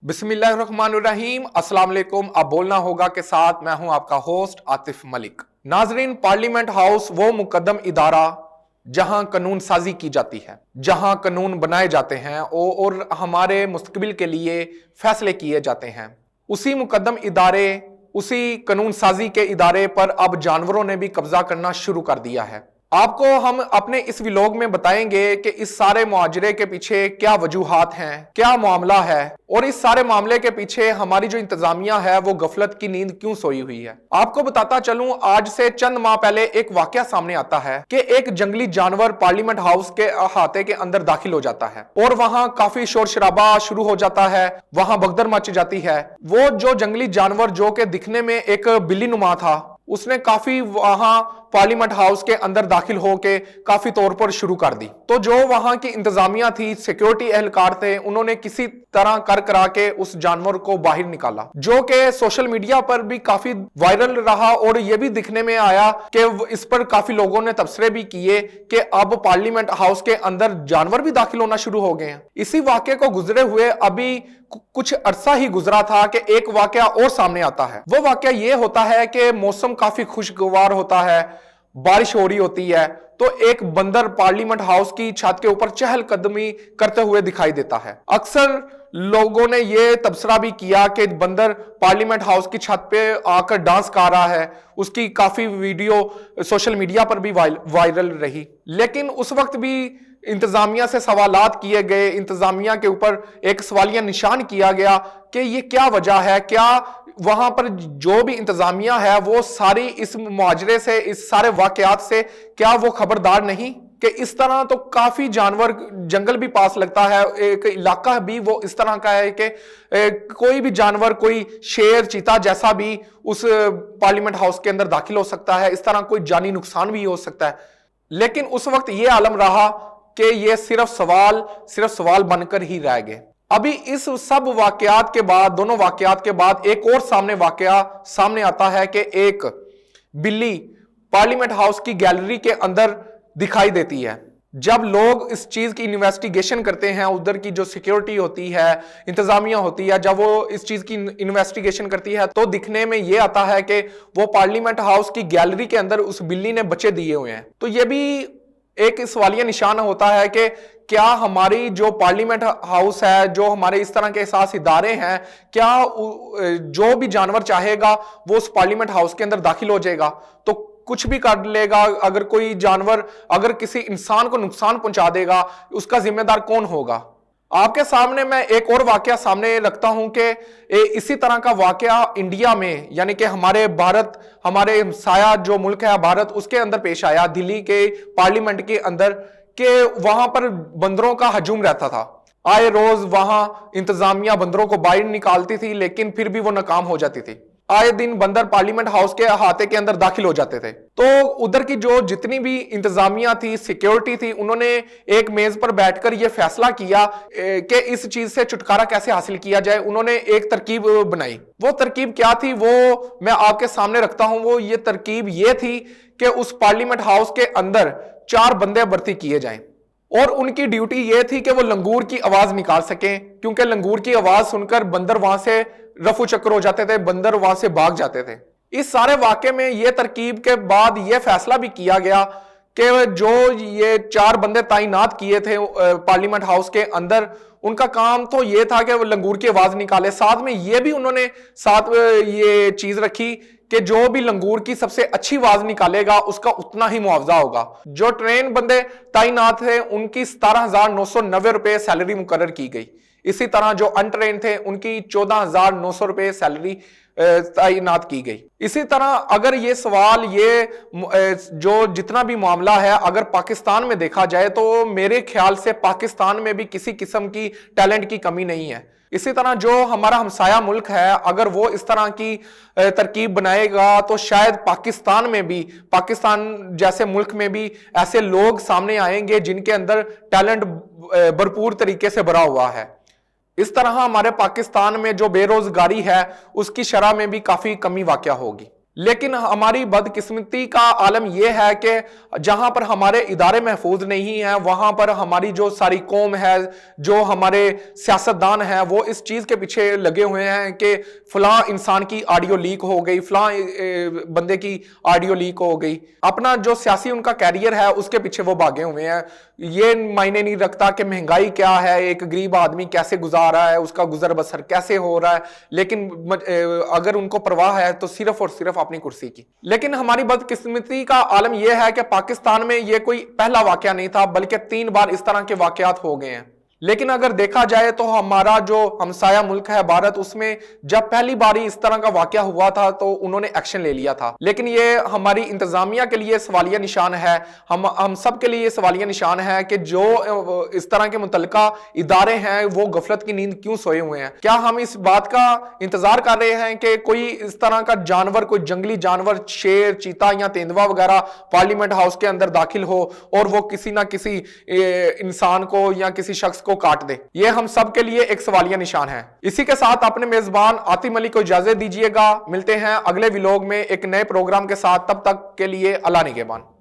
बिस्मिल्लाहिर्रहमानिर्रहीम, अस्सलाम वालेकुम। अब बोलना होगा के साथ मैं हूं आपका होस्ट आतिफ मलिक। नाजरीन, पार्लियामेंट हाउस वो मुकद्दम इदारा जहां कानून साजी की जाती है, जहां कानून बनाए जाते हैं और हमारे मुस्तकबिल के लिए फैसले किए जाते हैं। उसी मुकद्दम इदारे, उसी कानून साजी के इदारे पर अब जानवरों ने भी कब्जा करना शुरू कर दिया है। आपको हम अपने इस व्लॉग में बताएंगे कि इस सारे मुआजरे के पीछे क्या वजूहात हैं, क्या मामला है, और इस सारे मामले के पीछे हमारी जो इंतजामिया है वो गफलत की नींद क्यों सोई हुई है। आपको बताता चलूं, आज से चंद माह पहले एक वाकया सामने आता है कि एक जंगली जानवर पार्लियामेंट हाउस के अहाते के अंदर दाखिल हो जाता है और वहां काफी शोर शराबा शुरू हो जाता है, वहां भगदड़ मच जाती है। वो जो जंगली जानवर जो कि दिखने में एक बिल्ली नुमा था, उसने काफी वहां पार्लियामेंट हाउस के अंदर दाखिल होके काफी तौर पर शुरू कर दी। तो जो वहां की इंतजामिया थी, सिक्योरिटी एहलकार थे, उन्होंने किसी तरह कर करा के उस जानवर को बाहर निकाला, जो कि सोशल मीडिया पर भी काफी वायरल रहा और यह भी दिखने में आया कि इस पर काफी लोगों ने तबसरे भी किए कि अब पार्लियामेंट हाउस के अंदर जानवर भी दाखिल होना शुरू हो गए हैं। इसी वाकये को गुजरे हुए अभी कुछ अरसा ही गुजरा था कि एक वाकया और सामने आता है। वो वाकया ये होता है कि मौसम काफी खुशगवार होता है, बारिश हो रही होती है, तो एक बंदर पार्लियामेंट हाउस की छत के ऊपर चहलकदमी करते हुए दिखाई देता है। अक्सर लोगों ने यह तबसरा भी किया कि बंदर पार्लियामेंट हाउस की छत पे आकर डांस कर रहा है। उसकी काफी वीडियो सोशल मीडिया पर भी वायरल रही। लेकिन उस वक्त भी इंतजामिया से सवालात किए गए, इंतजामिया के ऊपर एक सवालिया निशान किया गया कि ये क्या वजह है, क्या वहां पर जो भी इंतजामिया है वो सारी इस मुआजरे से, इस सारे वाकयात से क्या वो खबरदार नहीं कि इस तरह तो काफी जानवर, जंगल भी पास लगता है, एक इलाका भी वो इस तरह का है कि कोई भी जानवर, कोई शेर, चीता जैसा भी उस पार्लियामेंट हाउस के अंदर दाखिल हो सकता है, इस तरह कोई जानी नुकसान भी हो सकता है। लेकिन उस वक्त ये आलम रहा कि ये सिर्फ सवाल बनकर ही रह गए। अभी इस सब वाकयात के बाद, दोनों वाकयात के बाद एक और वाकया सामने आता है कि एक बिल्ली पार्लियामेंट हाउस की गैलरी के अंदर दिखाई देती है। जब लोग इस चीज की इन्वेस्टिगेशन करते हैं, उधर की जो सिक्योरिटी होती है, इंतजामिया होती है, जब वो इस चीज की इन्वेस्टिगेशन करती है तो दिखने में ये आता है कि वो पार्लियामेंट हाउस की गैलरी के अंदर उस बिल्ली ने बच्चे दिए हुए हैं। तो ये भी एक सवालिया निशान होता है कि क्या हमारी जो पार्लियामेंट हाउस है, जो हमारे इस तरह के एहसास इदारे हैं, क्या जो भी जानवर चाहेगा वो उस पार्लियामेंट हाउस के अंदर दाखिल हो जाएगा, तो कुछ भी कर लेगा। अगर कोई जानवर अगर किसी इंसान को नुकसान पहुंचा देगा, उसका जिम्मेदार कौन होगा। आपके सामने मैं एक और वाकया सामने रखता हूं कि इसी तरह का वाकया इंडिया में, यानी कि हमारे भारत, हमारे हमसाया जो मुल्क है भारत, उसके अंदर पेश आया, दिल्ली के पार्लियामेंट के अंदर, कि वहां पर बंदरों का हजूम रहता था। आए रोज वहां इंतजामिया बंदरों को बाहर निकालती थी, लेकिन फिर भी वो नाकाम हो जाती थी। आए दिन बंदर पार्लियामेंट हाउस के अहाते के अंदर दाखिल हो जाते थे। तो उधर की जो जितनी भी इंतजामिया थी, सिक्योरिटी थी, उन्होंने एक मेज पर बैठकर यह फैसला किया कि इस चीज से छुटकारा कैसे हासिल किया जाए। उन्होंने एक तरकीब बनाई। वो तरकीब क्या थी वो मैं आपके सामने रखता हूं। वो ये तरकीब ये थी कि उस पार्लियामेंट हाउस के अंदर 4 बंदे भर्ती किए जाएं और उनकी ड्यूटी यह थी कि वो लंगूर की आवाज निकाल सकें, क्योंकि लंगूर की आवाज सुनकर बंदर वहां से रफू चक्कर हो जाते थे, बंदर वहां से भाग जाते थे। इस सारे वाकये में यह तरकीब के बाद यह फैसला भी किया गया कि जो ये 4 बंदे तैनात किए थे पार्लियामेंट हाउस के अंदर, उनका काम तो यह था कि वो लंगूर की आवाज निकाले। साथ में यह भी उन्होंने साथ ये चीज रखी कि जो भी लंगूर की सबसे अच्छी आवाज निकालेगा उसका उतना ही मुआवजा होगा। जो ट्रेन बंदे तैनात थे उनकी 17,990 रुपए सैलरी मुकर्रर की गई। इसी तरह जो अनट्रेन थे उनकी 14,900 रुपए सैलरी तैनात की गई। इसी तरह अगर ये सवाल, ये जो जितना भी मामला है, अगर पाकिस्तान में देखा जाए तो मेरे ख्याल से पाकिस्तान में भी किसी किस्म की टैलेंट की कमी नहीं है। इसी तरह जो हमारा हमसाया मुल्क है, अगर वो इस तरह की तरकीब बनाएगा तो शायद पाकिस्तान में भी, पाकिस्तान जैसे मुल्क में भी ऐसे लोग सामने आएंगे जिनके अंदर टैलेंट भरपूर तरीके से भरा हुआ है। इस तरह हमारे पाकिस्तान में जो बेरोजगारी है उसकी शरह में भी काफी कमी वाकया होगी। لیکن ہماری بدقسمتی کا عالم یہ ہے کہ جہاں پر ہمارے ادارے محفوظ نہیں ہیں وہاں پر ہماری جو ساری قوم ہے، جو ہمارے سیاستدان ہیں، وہ اس چیز کے پیچھے لگے ہوئے ہیں کہ فلاں انسان کی آڈیو لیک ہو گئی، فلاں بندے کی آڈیو لیک ہو گئی. اپنا جو سیاسی ان کا کیریئر ہے اس کے پیچھے وہ بھاگے ہوئے ہیں. یہ معنی نہیں رکھتا کہ مہنگائی کیا ہے، ایک غریب آدمی کیسے گزار رہا ہے، اس کا گزر بسر کیسے ہو رہا ہے، لیکن اگر ان کو پرواہ ہے تو صرف اور صرف اپنی کرسی کی. لیکن ہماری بدقسمتی کا عالم یہ ہے کہ پاکستان میں یہ کوئی پہلا واقعہ نہیں تھا، بلکہ 3 بار اس طرح کے واقعات ہو گئے ہیں. لیکن اگر دیکھا جائے تو ہمارا جو ہمسایہ ملک ہے بھارت، اس میں جب پہلی باری اس طرح کا واقعہ ہوا تھا تو انہوں نے ایکشن لے لیا تھا. لیکن یہ ہماری انتظامیہ کے لیے سوالیہ نشان ہے، ہم سب کے لیے یہ سوالیہ نشان ہے کہ جو اس طرح کے متعلقہ ادارے ہیں وہ غفلت کی نیند کیوں سوئے ہوئے ہیں. کیا ہم اس بات کا انتظار کر رہے ہیں کہ کوئی اس طرح کا جانور، کوئی جنگلی جانور، شیر، چیتا یا تیندوا وغیرہ پارلیمنٹ ہاؤس کے اندر داخل ہو اور وہ کسی نہ کسی انسان کو یا کسی شخص کو کاٹ دے؟ یہ ہم سب کے لیے ایک سوالیہ نشان ہے. اسی کے ساتھ اپنے میزبان عاطف ملک کو اجازت دیجیے گا. ملتے ہیں اگلے ولاگ میں ایک نئے پروگرام کے ساتھ. تب تک کے لیے اللہ نگہبان.